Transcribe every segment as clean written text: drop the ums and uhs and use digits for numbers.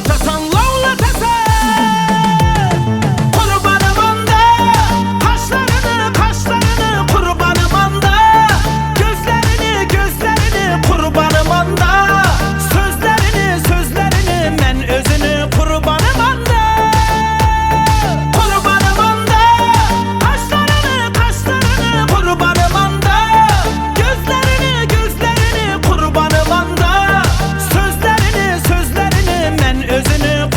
Lağlatasan lağlatasan kurbanım anda, kaşlarını kaşlarını kurbanım anda, gözlerini gözlerini kurbanım anda, sözlerini sözlerini men özünü kurbanım anda. Kurbanım anda, kaşlarını kaşlarını kurbanım anda, gözlerini gözlerini kurbanım anda, sözlerini sözlerini men özünü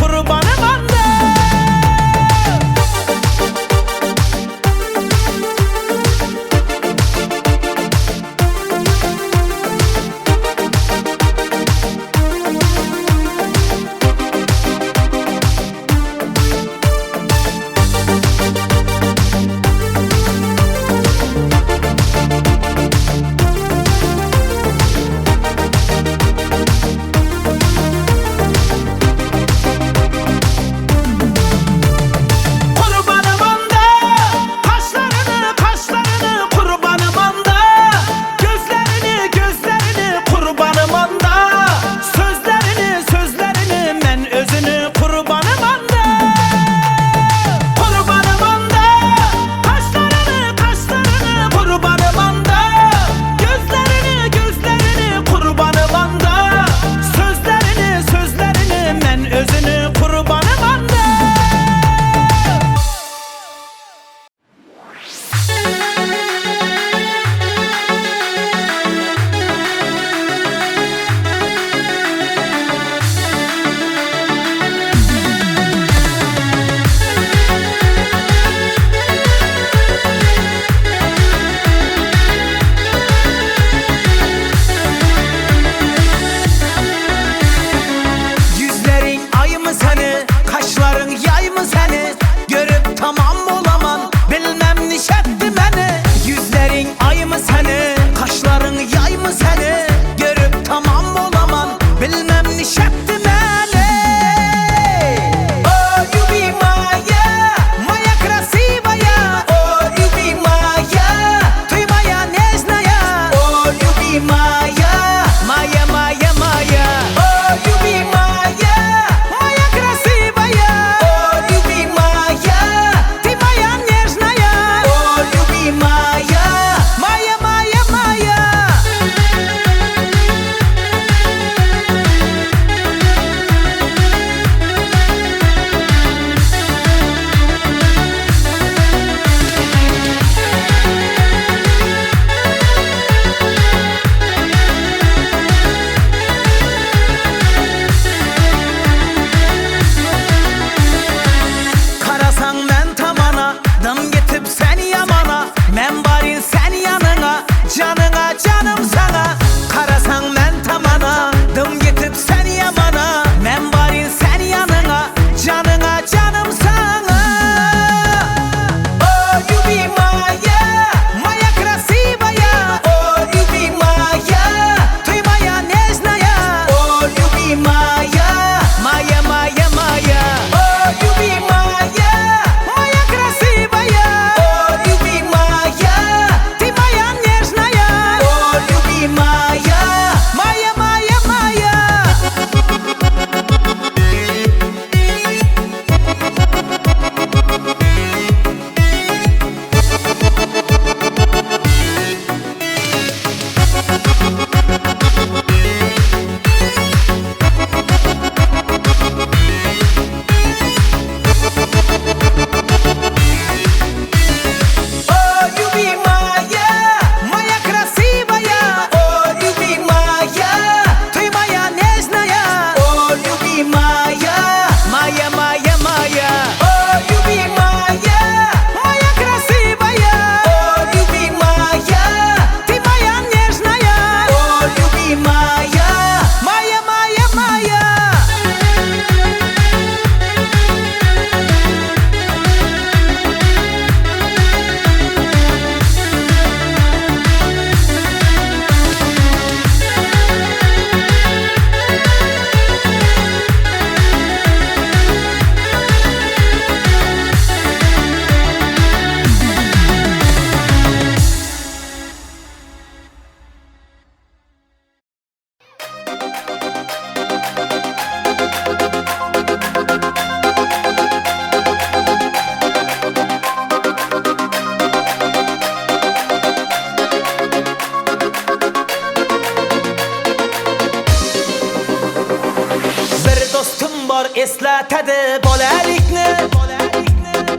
eslatadi bolalikni.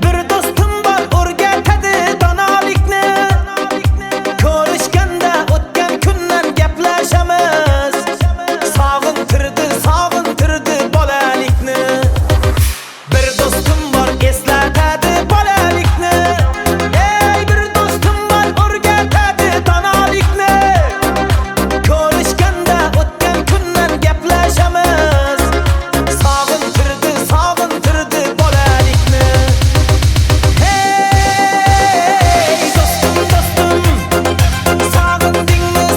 Bir do'stim bor o'rgatadi donolikni. Ko'rishganda o'tgan kundan gaplashamiz. Sog'intirdi bolalikni. Bir do'stim bor eslatadi bolalikni. Ey bir do'stim bor o'rgatadi donolikni. Ko'rishganda o'tgan kundan gaplashamiz. Sog'intirdi bolalikni. Hey do'stim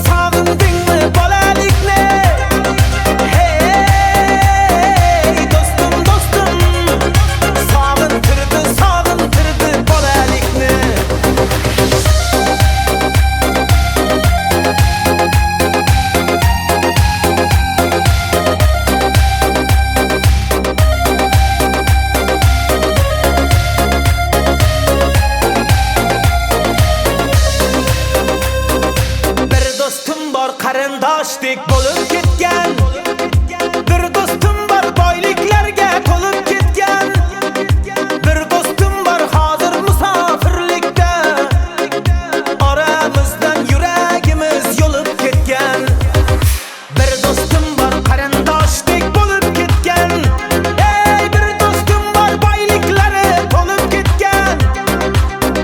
sog'indingmi bolalikni? Hey do'stim sog'intirdi bolalikni. Bir do'stim bor qarindoshdek bo'lib ketgan. Bir do'stim bor boyliklarga to'lib ketgan. Bir do'stim bor hozir musofirlikda. Oramizdan yuragimiz yo'lib ketgan. Bir do'stim bor qarindoshdek bo'lib ketgan. Ey bir do'stim bor boyliklari to'lib ketgan.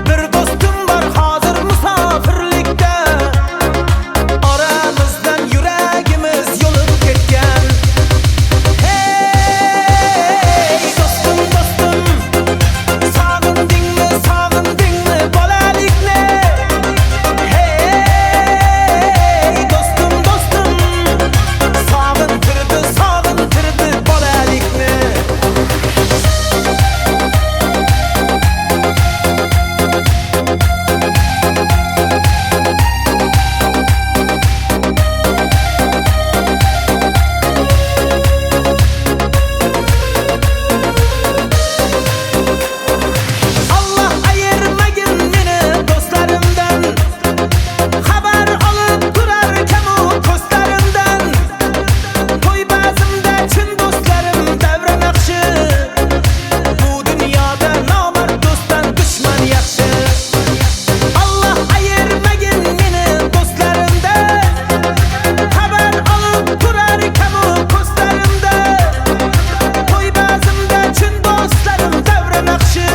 Bir do'stim bor hozir musofirlikda. Oramizdan yuragimiz yo'lib ketgan. Hey do'stim sog'indingmi bolalikni? Hey do'stim sog'intirdi bolalikni. Allah ayirmagin meni do'stlarimdan. Xabar olib turar kamu ko'zlarimdan. To'y bazmda chin do'stlarim davra naqshi. Bu dunyoda nomard do'stdan dushman yaxshi. Allah ayirmagin meni do'stlarimdan. Xabar olib turar kamu ko'zlarimdan. To'y bazmda chin do'stlarim davra naqshi.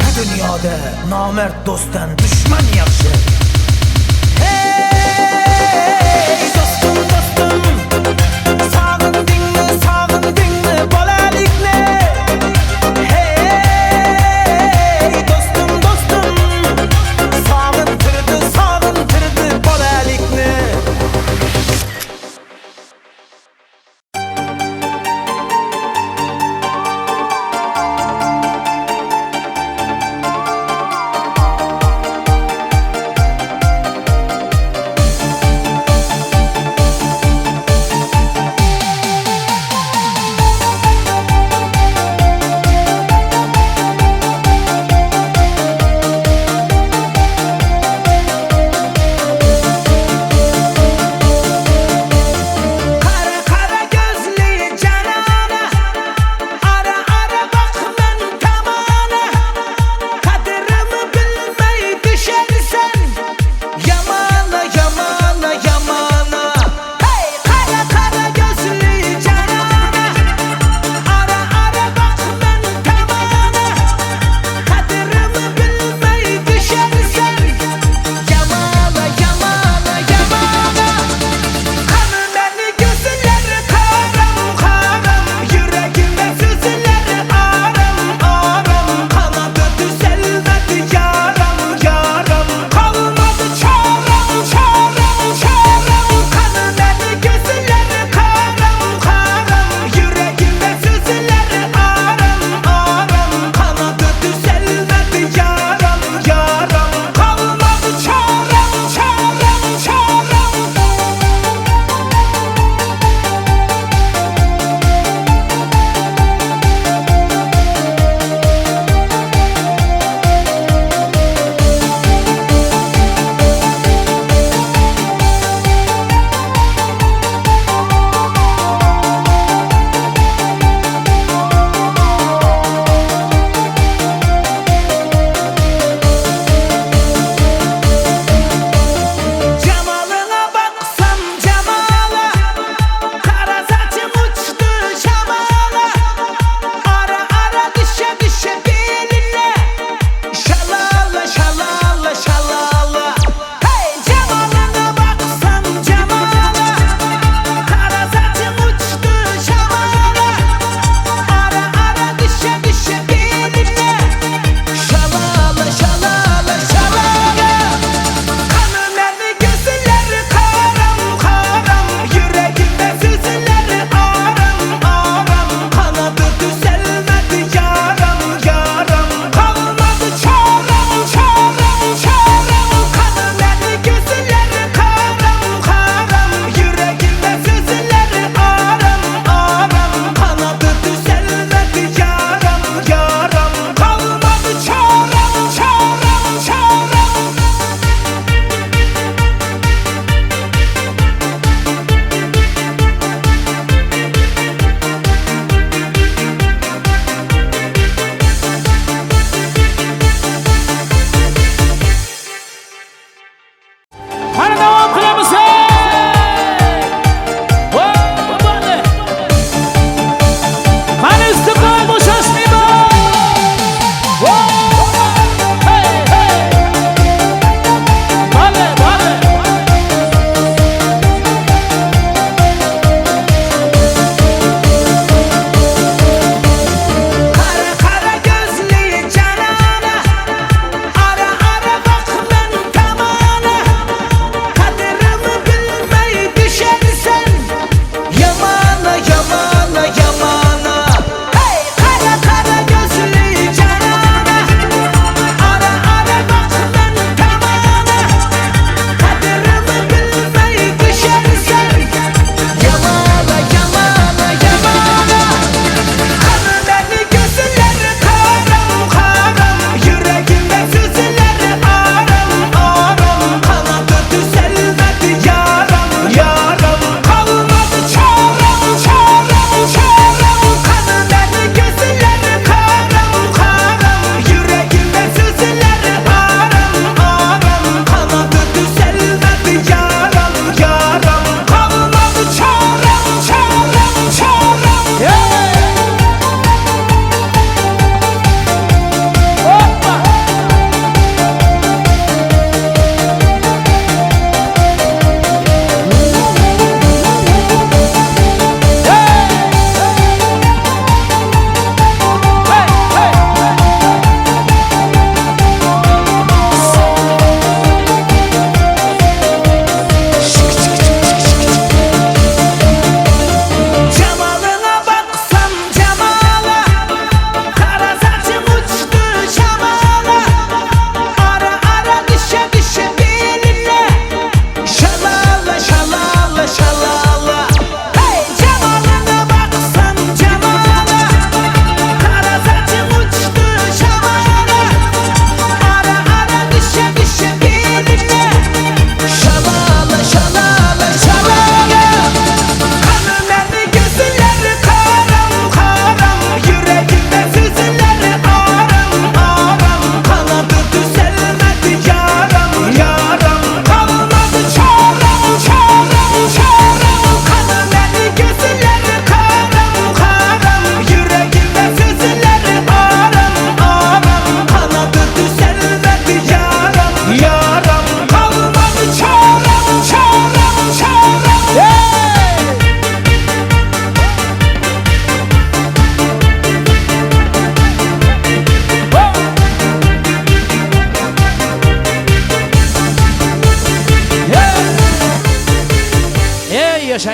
Bu dunyoda nomard do'stdan dushman yaxshi. Hey do'stim sog'indingmi bolalikni? Hey do'stim sog'intirdi bolalikni.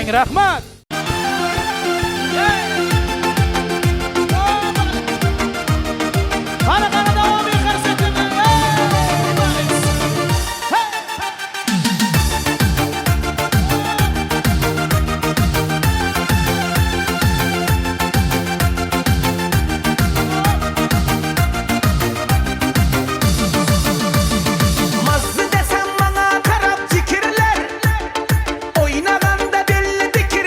Keng rahmat. Qana davom et ko'rsatma. Mazlı desem bana karab zikirler, oynaganda belli dikir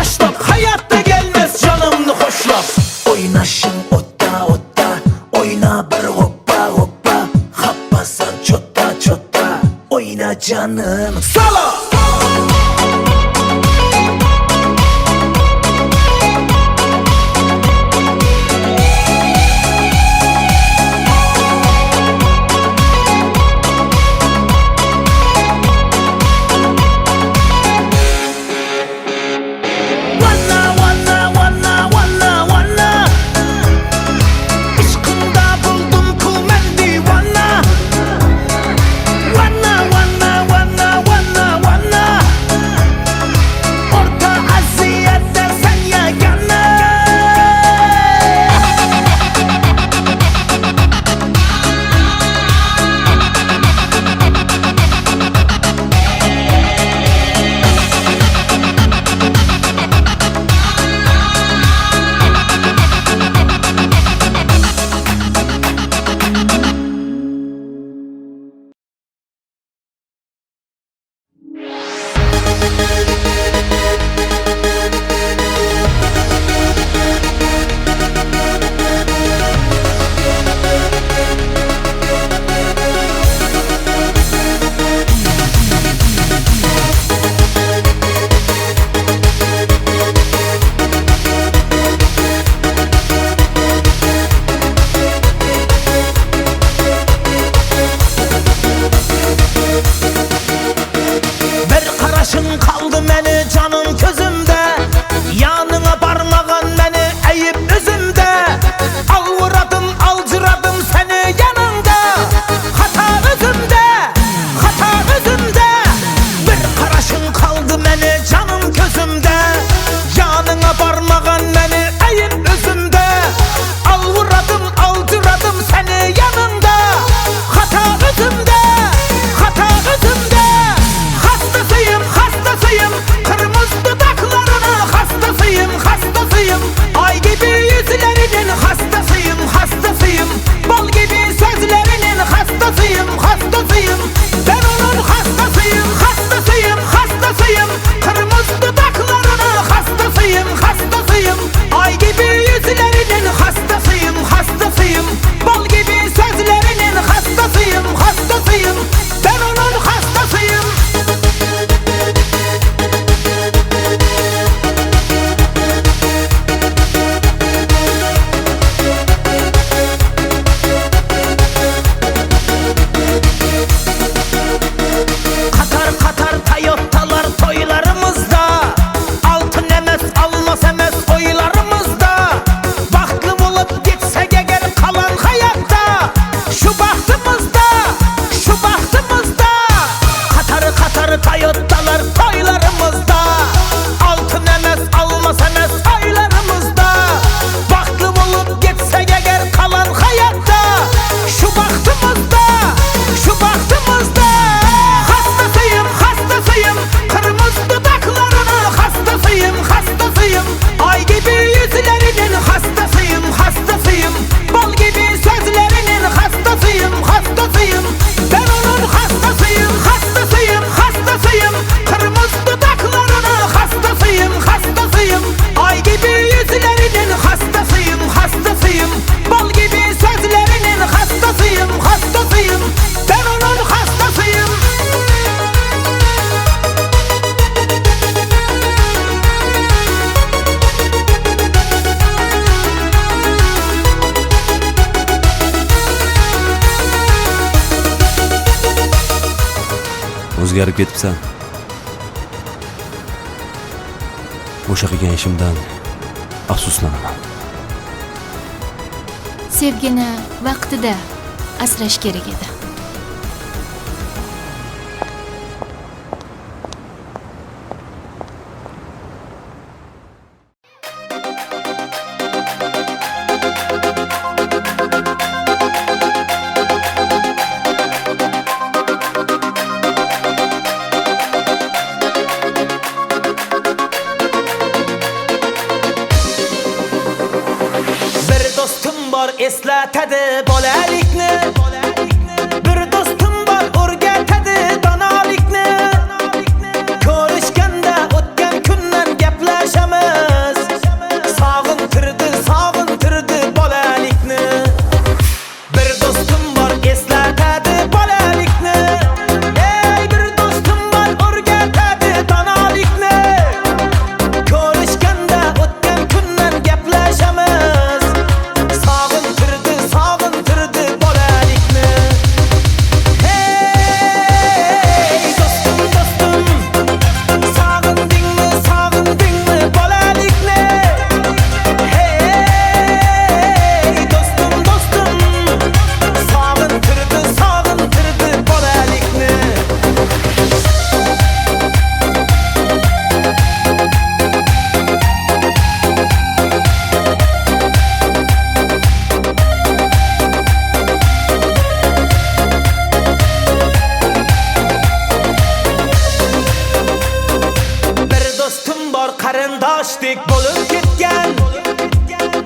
taşlap, hayatta gelmez canımını hoşlap. Oynaşın otta otta, oyna bir hoppa hoppa, happasan çotta çotta, oyna canım. Sala! Kaldı məni canım közümdə, yanına barmağın məni əyib üzümdə. Alvuradım, alcıradım səni yanımda, hata özümdə, hata özümdə. Bir qaraşın qaldı məni canım közümdə, yanına barmağın məni əyib üzümdə. Alvuradım, alcıradım səni yanımda, hata özümdə, hata özümdə. Hastasıyım, hastasıyım, kırmızı dudaklarına hastasıyım, hastasıyım. Ay gibi yüzlerinin hastasıyım, hastasıyım. Bal gibi sözlerinin hastasıyım, hastasıyım. Ben onun hastasıyım, hastasıyım, hastasıyım. Kırmızı dudaklarına hastasıyım, hastasıyım. Ay gibi yüzlerinin hastasıyım, hastasıyım. Bal gibi sözlerinin hastasıyım, hastasıyım. Ben onun hastasıyım. Katar katar Toyota'lar toylarımızda, altın emez almaz emez oylarımızda. Baktlı olup gitsek eğer kalan hayatta, şu bahtımızda, şu bahtımızda. Katar katar Toyota'lar toylarımızda, altın emez almaz emez oylarımızda. Baktlı olup gitsek eğer kalan hayatta, şu bahtımızda, şu bahtımızda. Hastasıyım, hastasıyım, kırmızı dudaklarına hastasıyım, hastasıyım. Ay gibi yüzlerinin hastasıyım, hastasıyım. Bal gibi sözlerinin hastasıyım, hastasıyım. Ben onun hastasıyım, hastasıyım, hastasıyım. Kırmızı dudaklarına hastasıyım, hastasıyım. Ay gibi yüzlerinin hastasıyım, hastasıyım. Bal gibi sözlerinin hastasıyım, hastasıyım. Ben onun hastasıyım. O'zgarib ketibsan. O'sha qilgan ishimdan afsuslanaman. Sevgini vaqtida asrash kerak edi. Eslatadi bolalikni, bir do'stim bor o'rgatadi donolikni. Ko'rishganda o'tgan kundan gaplashaman. qarindoshdek bo'lib ketgan.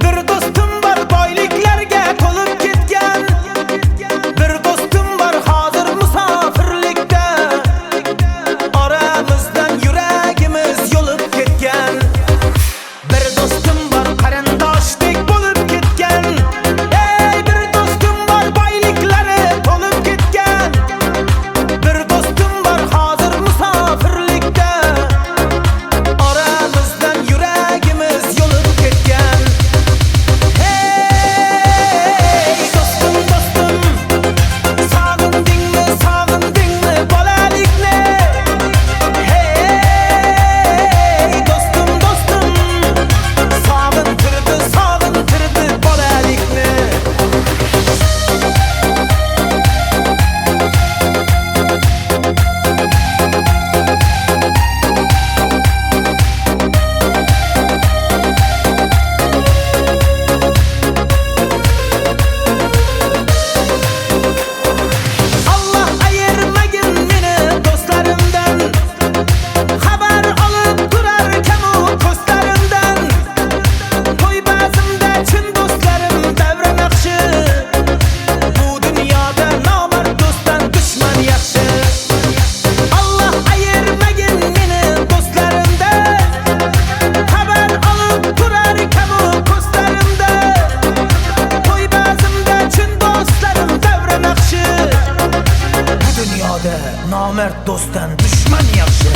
Bir do'stim bor boyliklarga to'lib ketgan. Bir do'stim bor hozir musofirlikda. Oramizdan yuragimiz yo'lib ketgan. Bir do'stim bor qarindoshdek bo'lib ketgan. Ey bir do'stim bor boyliklari to'lib ketgan. Bir do'stim bor hozir musofirlikda. Oramizdan yuragimiz yo'lib ketgan. Hey do'stim do'stim, sog'indingmi sog'indingmi bolalikni? Hey do'stim do'stim, sog'intirdi sog'intirdi bolalikni. Allah ayırmagin meni do'stlarimdan. Xabar olib turarkan u ko'zlarimdan. To'y bazmda chin do'stlarim davra naqshi. Bu dunyoda nomard do'stdan dushman yaxshi. Allah ayirmagin meni do'stlarimdan. Xabar olib turarkan u ko'zlarimda. To'y bazmda chin do'stlarim davra naqshi. Bu dunyoda nomard do'stdan dushman yaxshi.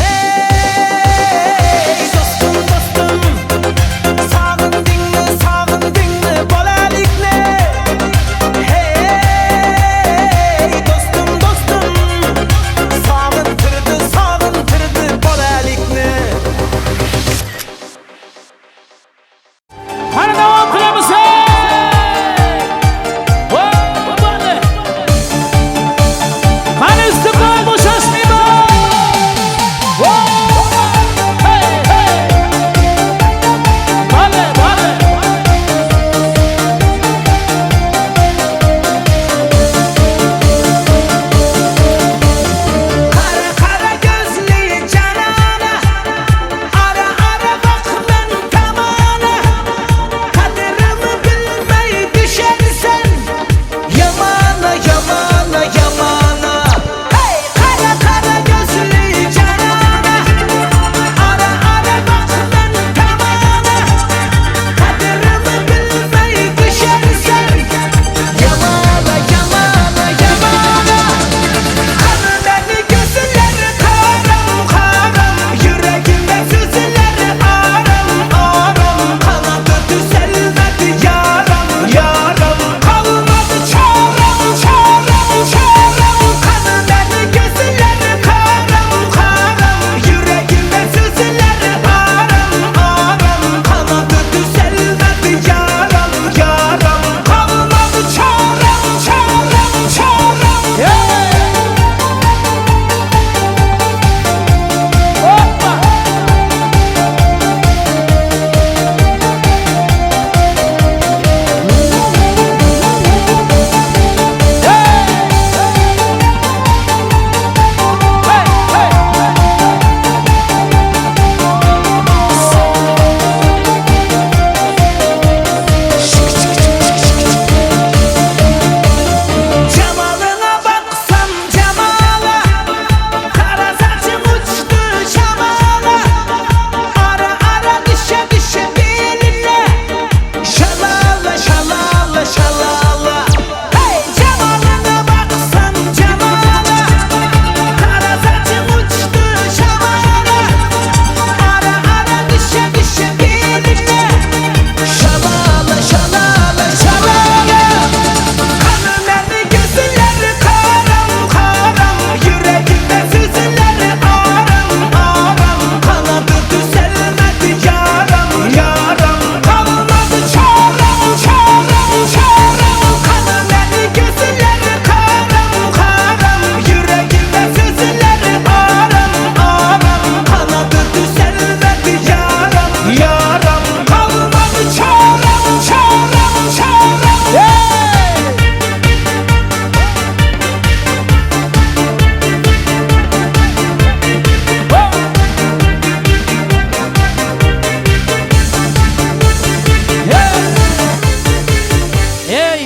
Hey do'stim do'stim, sog'indingmi sog'indingmi bolalikni? Hey do'stim do'stim, sog'intirdi sog'intirdi bolalikni. Qani davom qilamiz. Voy, bo'ldi. Qani istiqbol bosh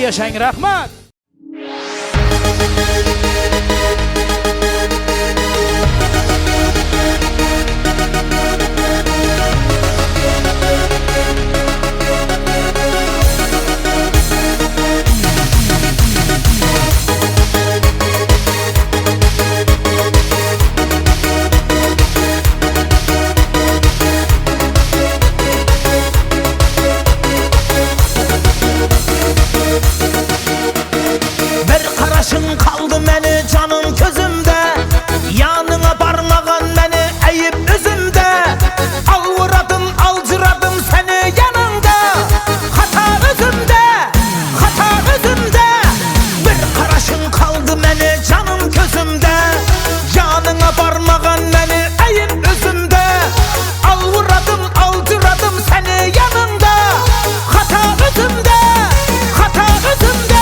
yaşang, rahmat. Bir karışın kaldı meni canım közümde, yanına parmağın meni eğip üzümde. Alvuradım alcıradım seni yanında, hata özümde, hata özümde. Bir karışın kaldı meni canım közümde, yanına parmağın meni eğip üzümde. Alvuradım alcıradım seni yanında, hata özümde, hata özümde.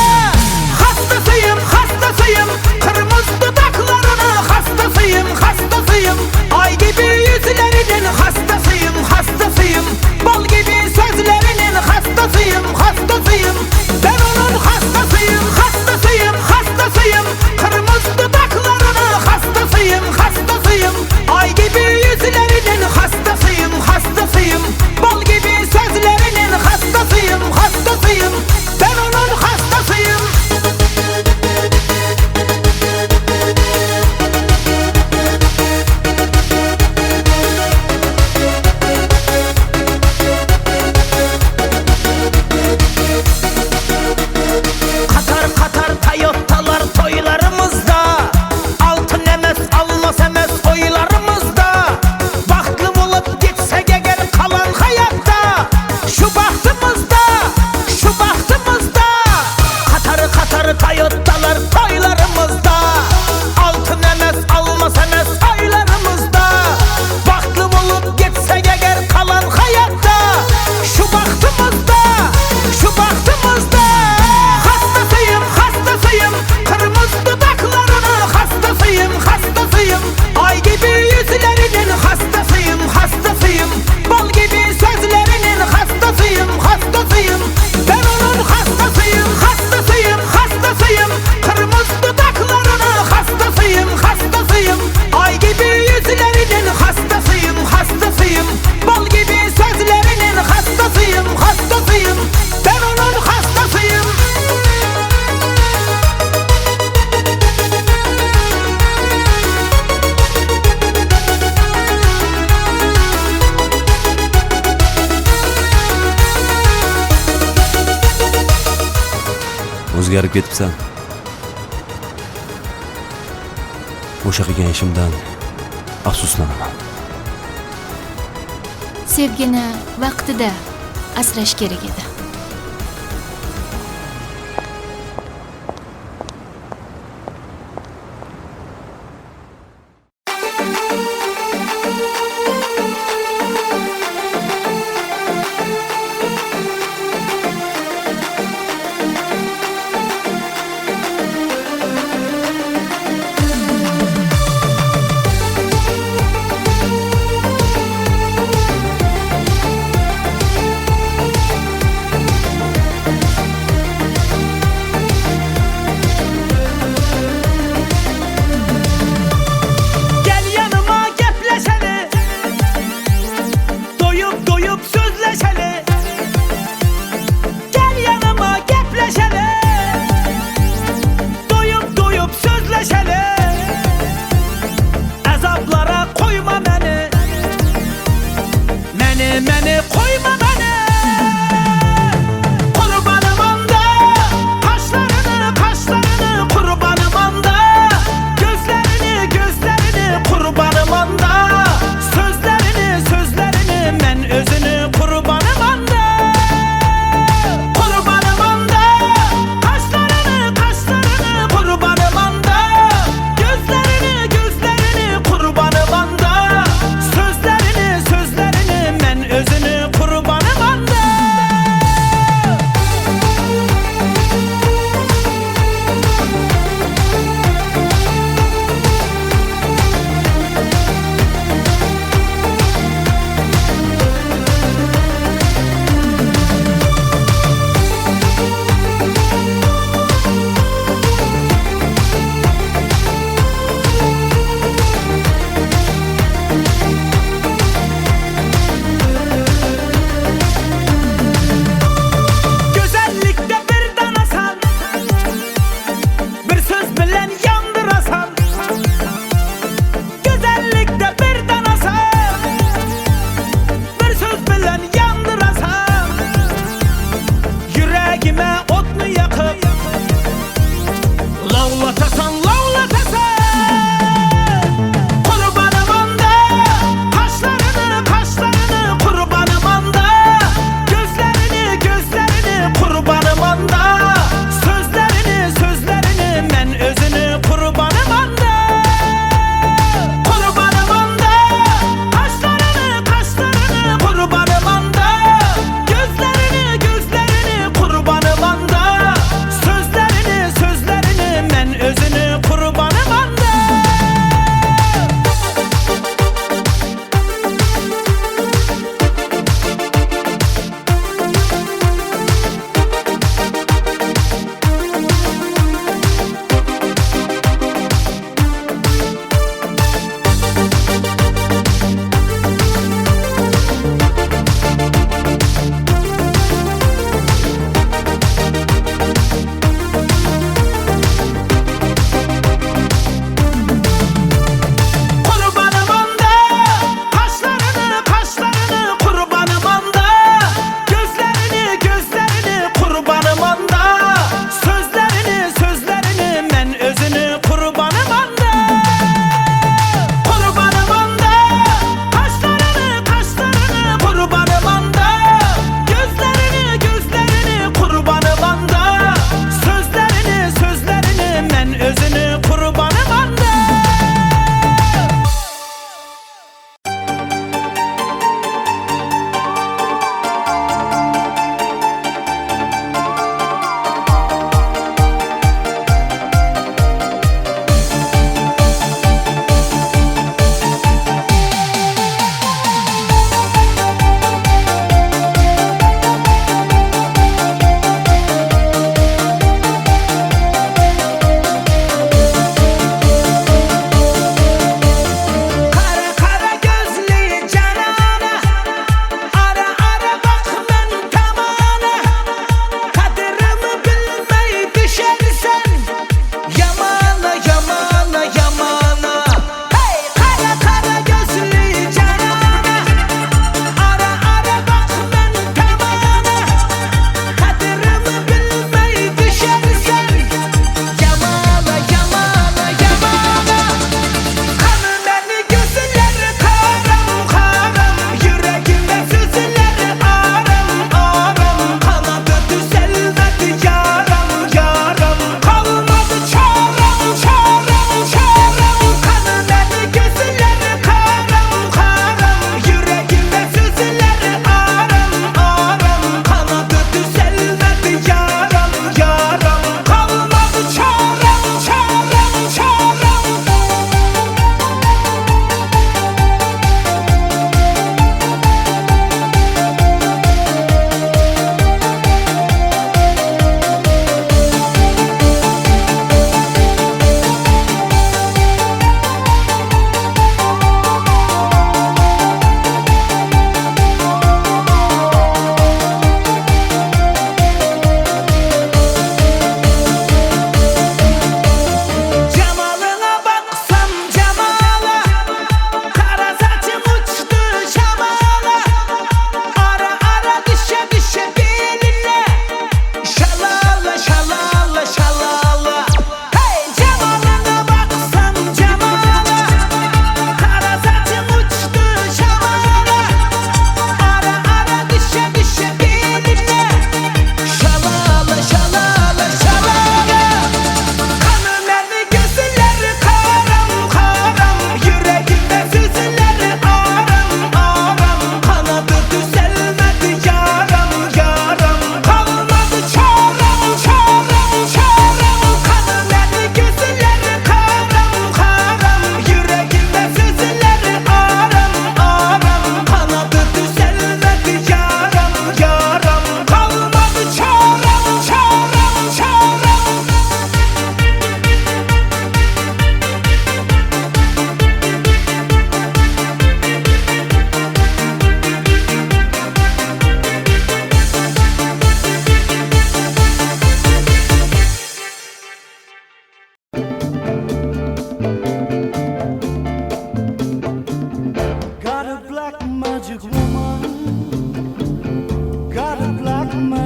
Hastasıyım, hastasıyım, kırmızı dudaklarının hastasıyım, hastasıyım. Ay gibi yüzlerinin hastasıyım, hastasıyım. Bal gibi sözlerinin hastasıyım, hastasıyım. Ben onun hastasıyım, hastasıyım, hastasıyım. Kırmızı dudaklarının hastasıyım, hastasıyım. Ay gibi yüzlerinin hastasıyım, hastasıyım. Bal gibi sözlerinin hastasıyım, hastasıyım. Ben onun hastasıyım. Katar katar Toyota'lar toylarımızda, altın emez almaz emez oylarımızda. Bahtlı bulup gitsek eğer kalan hayatta, şu bahtımızda, şu bahtımızda. Katar katar Toyota'lar toylarımızda, altın emez almaz emez oylarımızda. Bahtlı bulup gitsek eğer kalan hayatta, şu bahtımızda, şu bahtımızda. Hastasıyım, hastasıyım, kırmızı dudaklarının hastasıyım, hastasıyım. Ay gibi yüzlerinin hastasıyım, hastasıyım. Bal gibi sözlerinin hastasıyım, hastasıyım. Ben onun hastasıyım, hastasıyım, hastasıyım. Kırmızı dudaklarının hastasıyım, hastasıyım. Ay gibi yüzlerinin hastasıyım, hastasıyım. Bal gibi sözlerinin hastasıyım, hastasıyım. Ben onun hastasıyım. O'zgarib ketibsan. O'sha qilgan ishimdan afsuslanaman. Sevgini vaqtida asrash kerak edi. Gel yanıma gepleşelim, doyup doyup sözleşelim. Gel yanıma gepleşelim, doyup doyup sözleşelim. Azaplara koyma beni, beni koyma beni. Kurbanım anda, kaşlarını kaşlarını kurbanım anda. Gözlerini gözlerini kurbanım anda. Sözlerini sözlerini ben özünü kurbanım anda. Kurbanım anda, kaşlarını kaşlarını kurbanım anda. Gözlerini gözlerini kurbanım anda. Sözlerini sözlerini ben özünü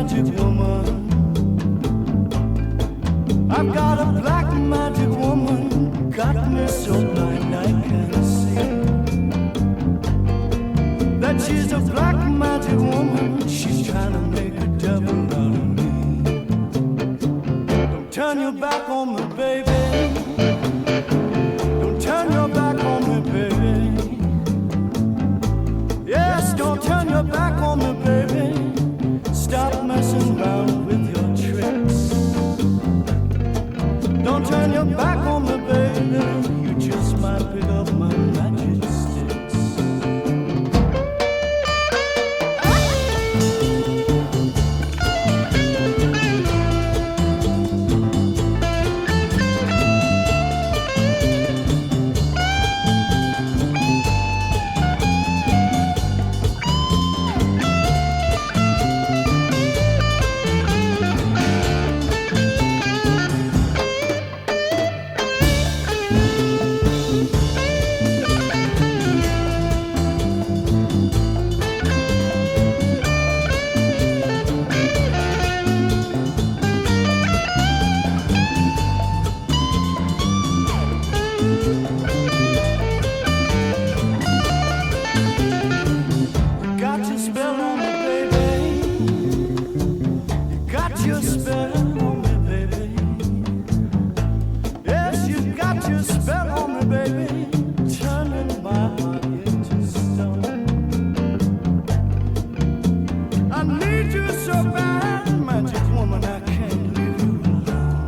magic woman. I've got a black magic woman, got me so blind I can't see. That she's a black magic woman, she's trying to make a devil out of me. Don't turn your back on me, baby. Don't turn your back on me, baby. Yes, don't turn your back on me, baby. Stop messing around with your tricks. Don't turn your back on me, baby. You just might pick up my magic sticks. Got your spell on me, baby. You got your spell on me, baby. Yes, you got your spell on me, baby. Turning my heart into stone. I need you so bad, magic woman. I can't leave you alone.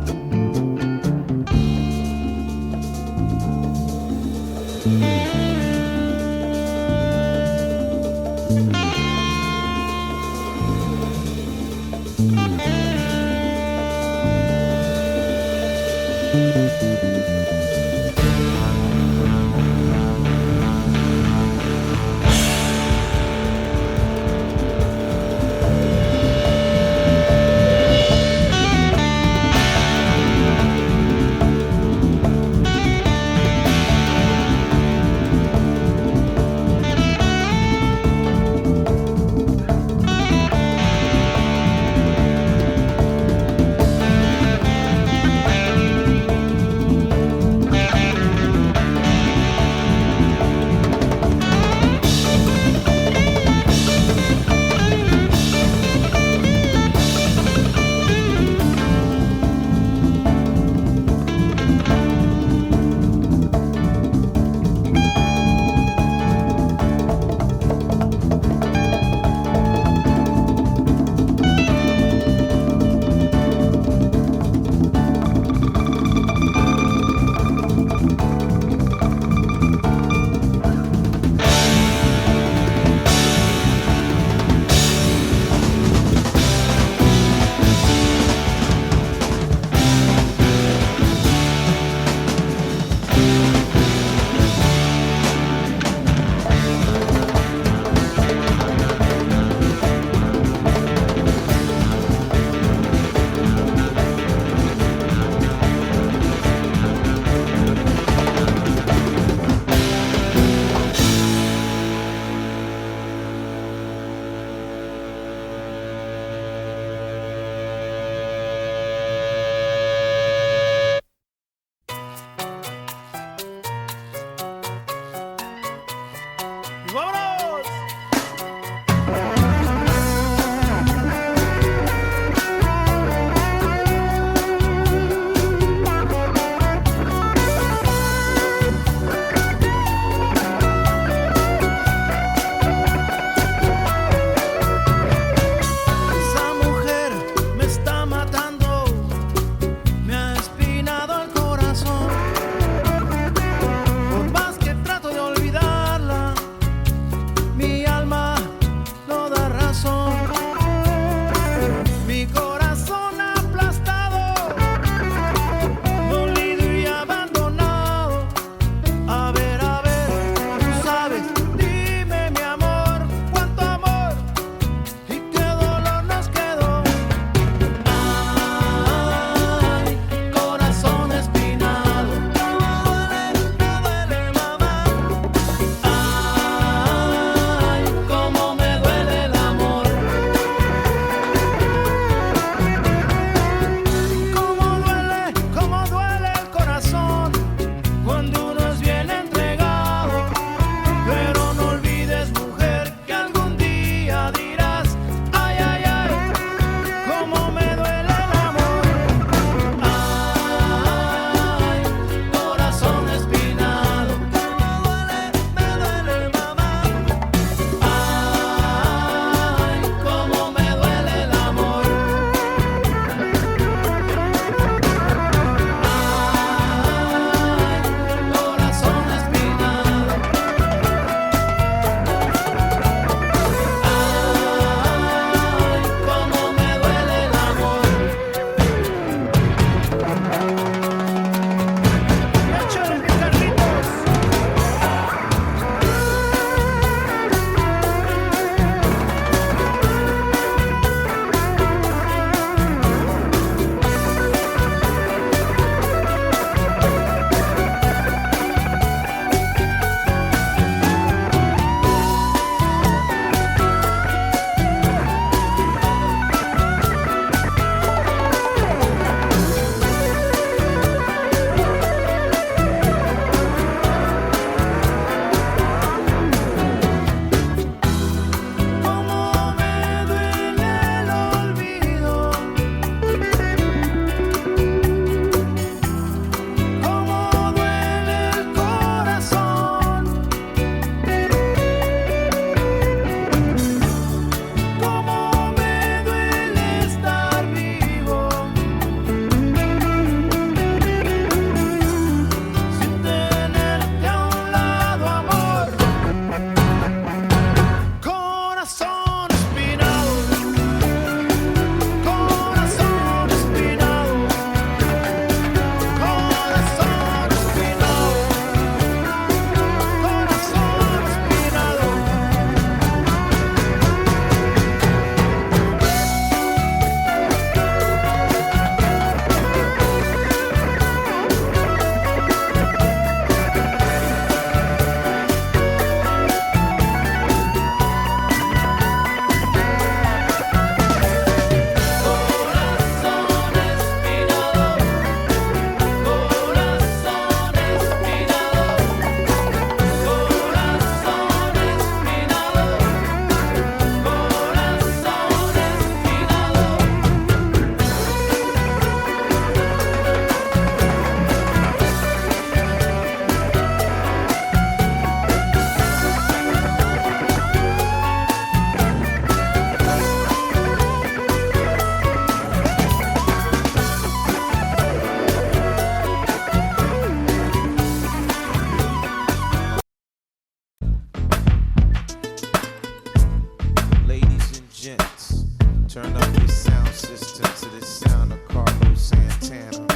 gents, turn up your sound system to the sound of Carlos Santana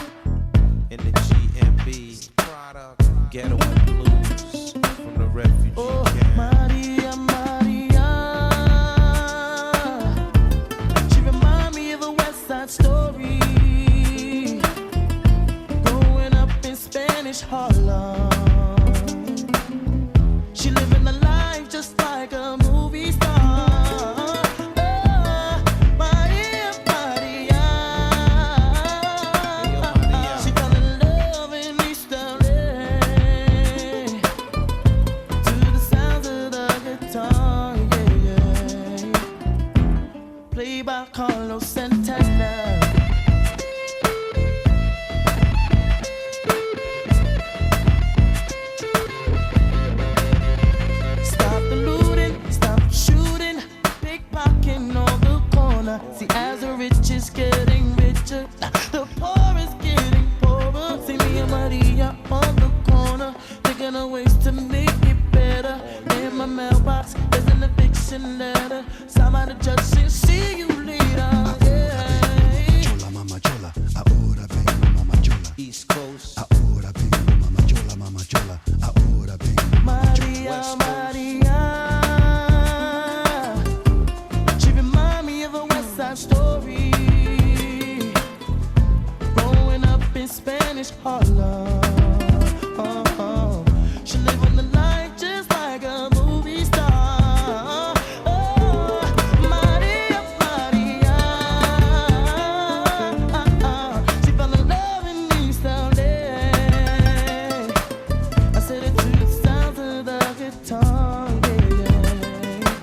in the GMB Ghetto and Blues from the refugee camp. Maria, Maria, she remind me of a West Side Story, growing up in Spanish Harlem. She living a life just like a movie star. Oh, Maria, Maria, she fell in love in East LA to the sounds of the guitar, yeah, yeah. Played by Carlos Santana. Stop the looting, stop shooting, pickpocketing on the corner. See, as the rich is getting richer, the poor is getting poorer. See me and Maria on the corner, thinking of ways to make it better. In my mailbox, there's an eviction letter. Signed by the judge saying, see you later. Yeah. Chola, mama chola, ahora vengo, mama chola. East Coast, Ahora vengo, mama chola, mama chola. Ahora vengo, mama chola. Maria, Maria, she remind me of a West Side Story, growing up in Spanish Harlem. She living the life just like a movie star. Oh, Maria, Maria, she fell in love in East LA. I said it to the sounds of the guitar, yeah.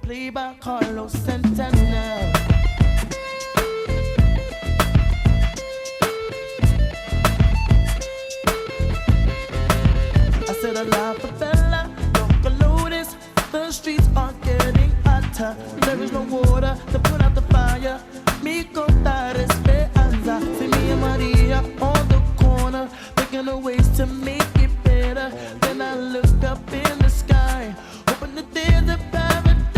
Played by Carlos Santana. I said a la favela, local notice. The streets are getting hotter. There is no water to put out the fire. Mi contar esperanza. See me and Maria on the corner, thinking of ways to make it better. Then I look up in the sky, hoping that there's a paradise.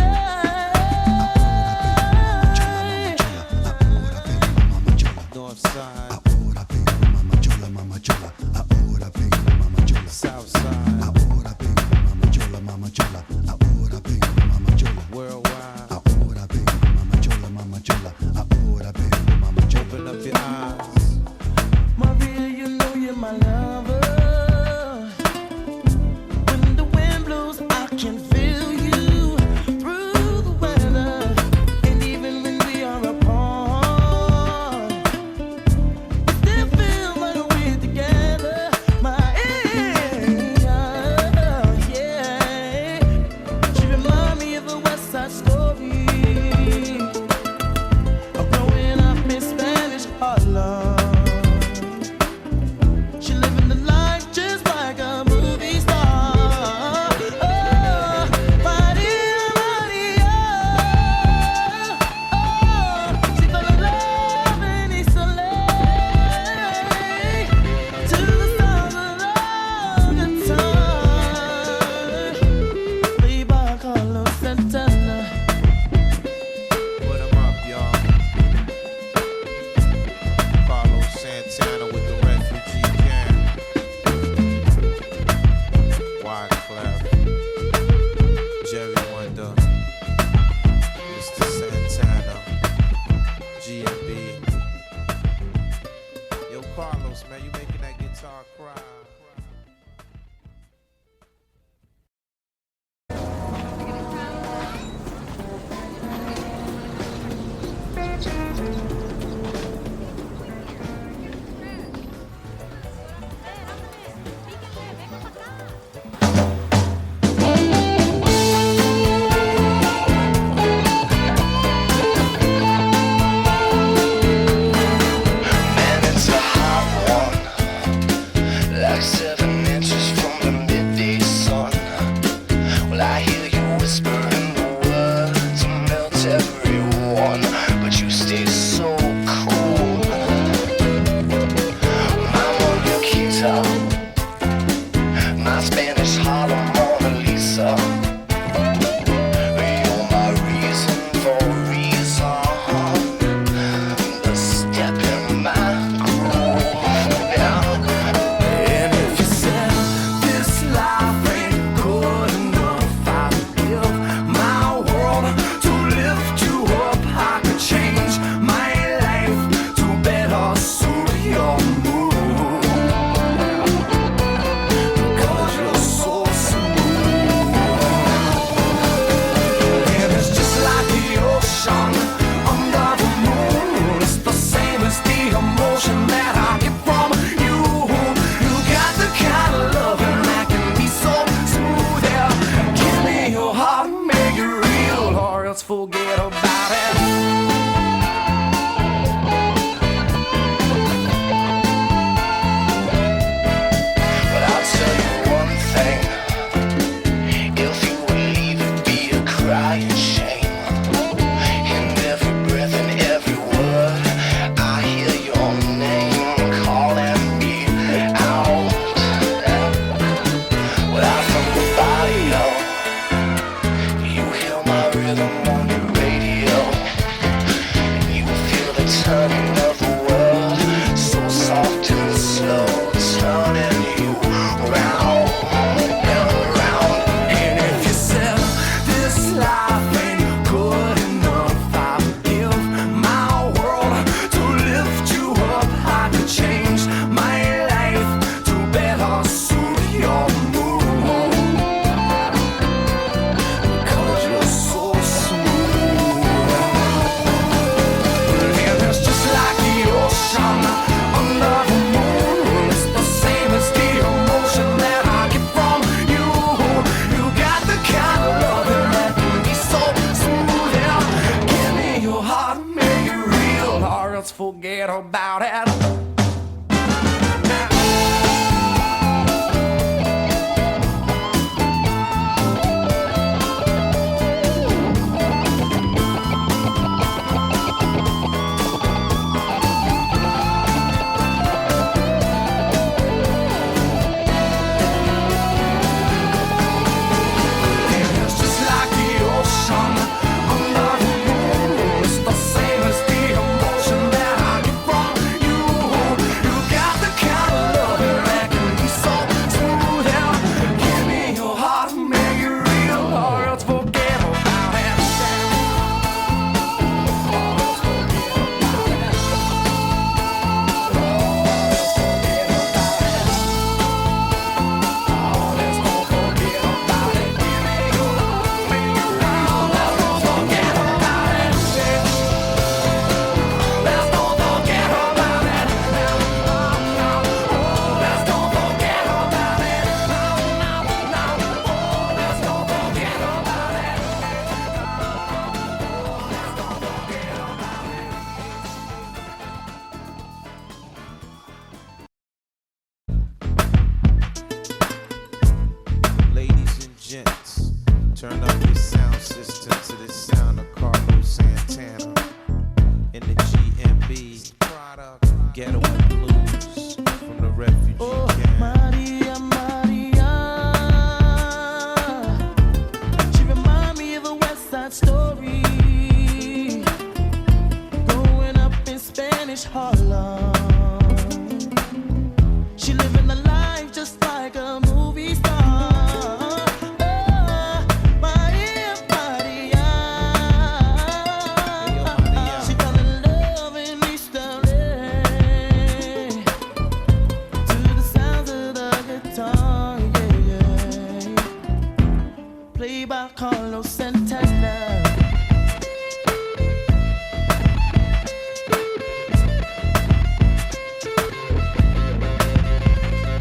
Ahora vengo, mama chola. North Side, Ahora vengo, mama chola, mama chola. Ahora vengo, mama chola. South Side, Ahora vengo, mama chola, mama chola. Ahora vengo, mama chola. worldwide. Ahora vengo, mama chola. forget about it. But I'll tell you one thing. If you would leave, it'd be a crying shame. In every breath and every word, I hear your name calling me out. Without from the body, you hear my rhythm on your radio. You feel the turning of the world, so soft and slow, turning you round and round. And if you said this life ain't good enough, I would give my world to lift you up. I could change my life to better suit your mood. Cause you're so smooth. And it's just like the ocean under the moon. It's the same as the emotion that I get from you. You got the kind of loving that can be so smooth. Yeah. Give me your heart, make it real, or else forget about it. It's just like the ocean under the moon. It's the same as the emotion that I get from you. You got the kind of loving that can be so smooth. Yeah. Give me your heart, make it real, or else forget about it. Ladies and gents, turn up your sound system to the sound of Carlos Santana in the GMB Ghetto and Blues from the refugee Oh, camp. Maria, Maria. She remind me of a West Side Story. Growing up in Spanish Harlem. She living a life just like a movie star. Oh, Maria, Maria. She fell in love in East LA to the sounds of the guitar, yeah, yeah. Played by Carlos Santana.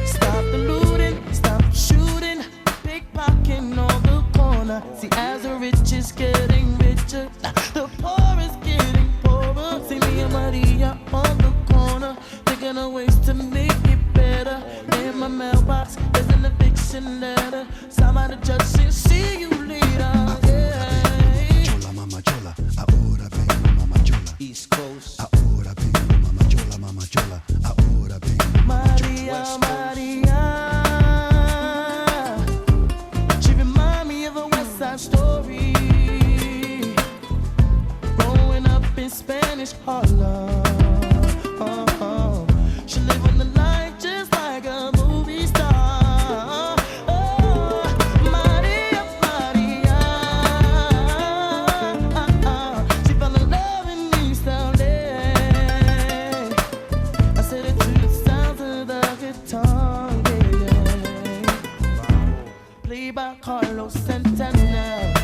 Stop the looting, stop shooting, pickpocketing on the corner. See, as the rich is getting richer, the poor is getting poorer. See me and Maria on the corner, thinking of ways to make it better. In my mailbox, there's an eviction letter. Signed by the judge saying, see you later. Yeah. Chola, mama chola, ahora vengo, mama chola. East Coast, Ahora vengo, mama chola, mama chola. Ahora vengo, mama chola. Maria, Maria. She remind me of a West Side Story. Growing up in Spanish Harlem. She living the life just like a movie star. Oh, Maria, Maria. She fell in love in East LA. I said it to the sounds of the guitar, yeah, yeah. Played by Carlos Santana.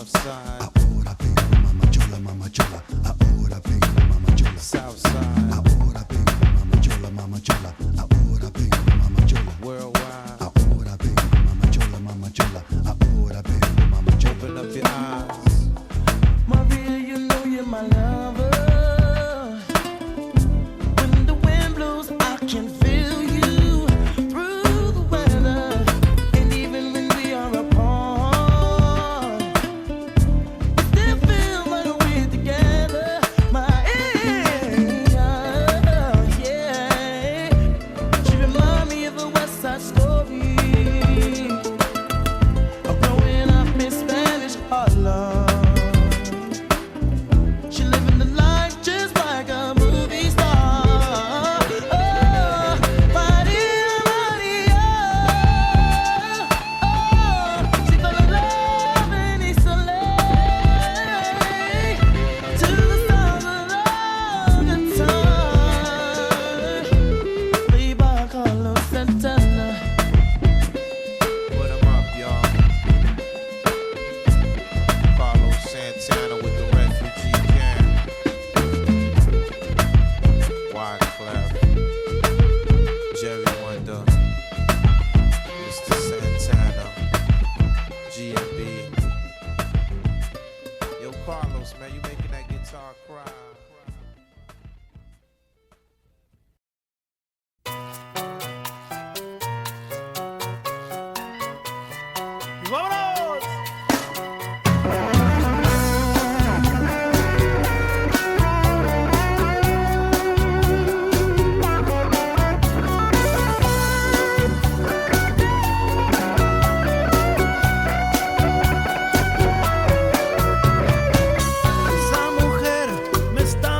North side, Ahora vengo, mama chola, mama chola. Ahora vengo, mama chola. South side, Ahora vengo, mama chola, mama chola. Ahora vengo, mama chola. worldwide. Ahora vengo, mama chola, mama chola. Ahora vengo, mama chola. Open up your eyes. Maria, you know you're my lover. When the wind blows, I can feel you through the weather. And even when we are apart, we still feel like we're together. My yeah. She remind me of a West Side Story. Of growing up in Spanish Harlem. She living the life just like a movie star. Oh, Maria, Maria. Oh, she fell in love in East LA. To the sound of the guitar, played by Carlos Santana. Put 'em up, y'all. Carlos Santana with the refugee camp. Wyclef, Jerry Wonder, Mr. Santana, GMB. Yo, Carlos, man, you making that guitar cry. ¡Vámonos! Esa mujer me está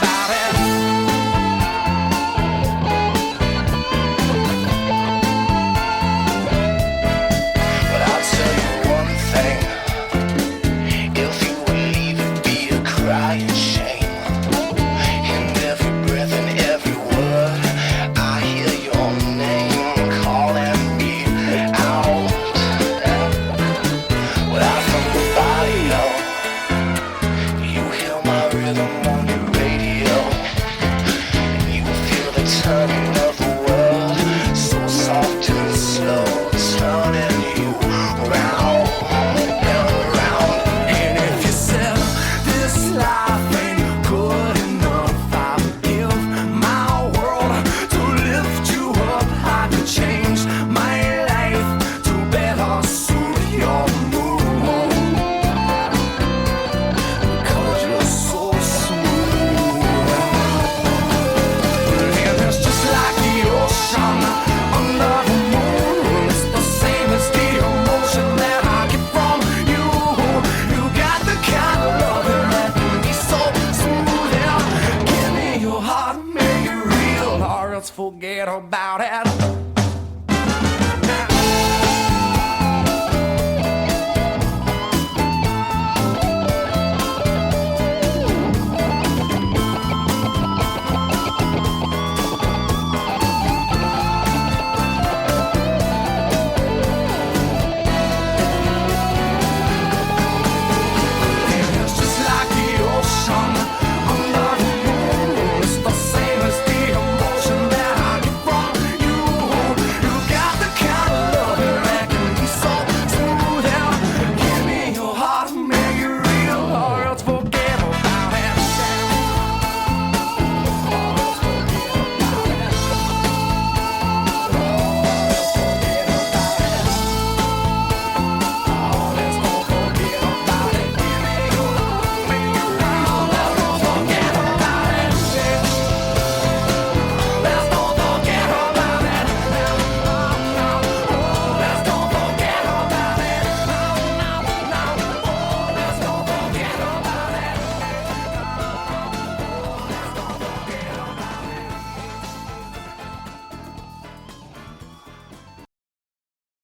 about it. But I'll tell you one thing. If you would leave it be a crying shame. In every breath and every word, I hear your name calling me out. Without from the bio, you hear my rhythm on your radio. And you feel the turning of the world, so soft and slow, turning you round and round. And if you said this life ain't good enough, I'll give my world to lift you up. I could change my life to better suit your mood, because you're so smooth. And it's just like the ocean under the moon. It's the same as the emotion that I get from you. You got the kind of loving that can be so smooth. Yeah. Give me your heart, make it real, or else forget about it.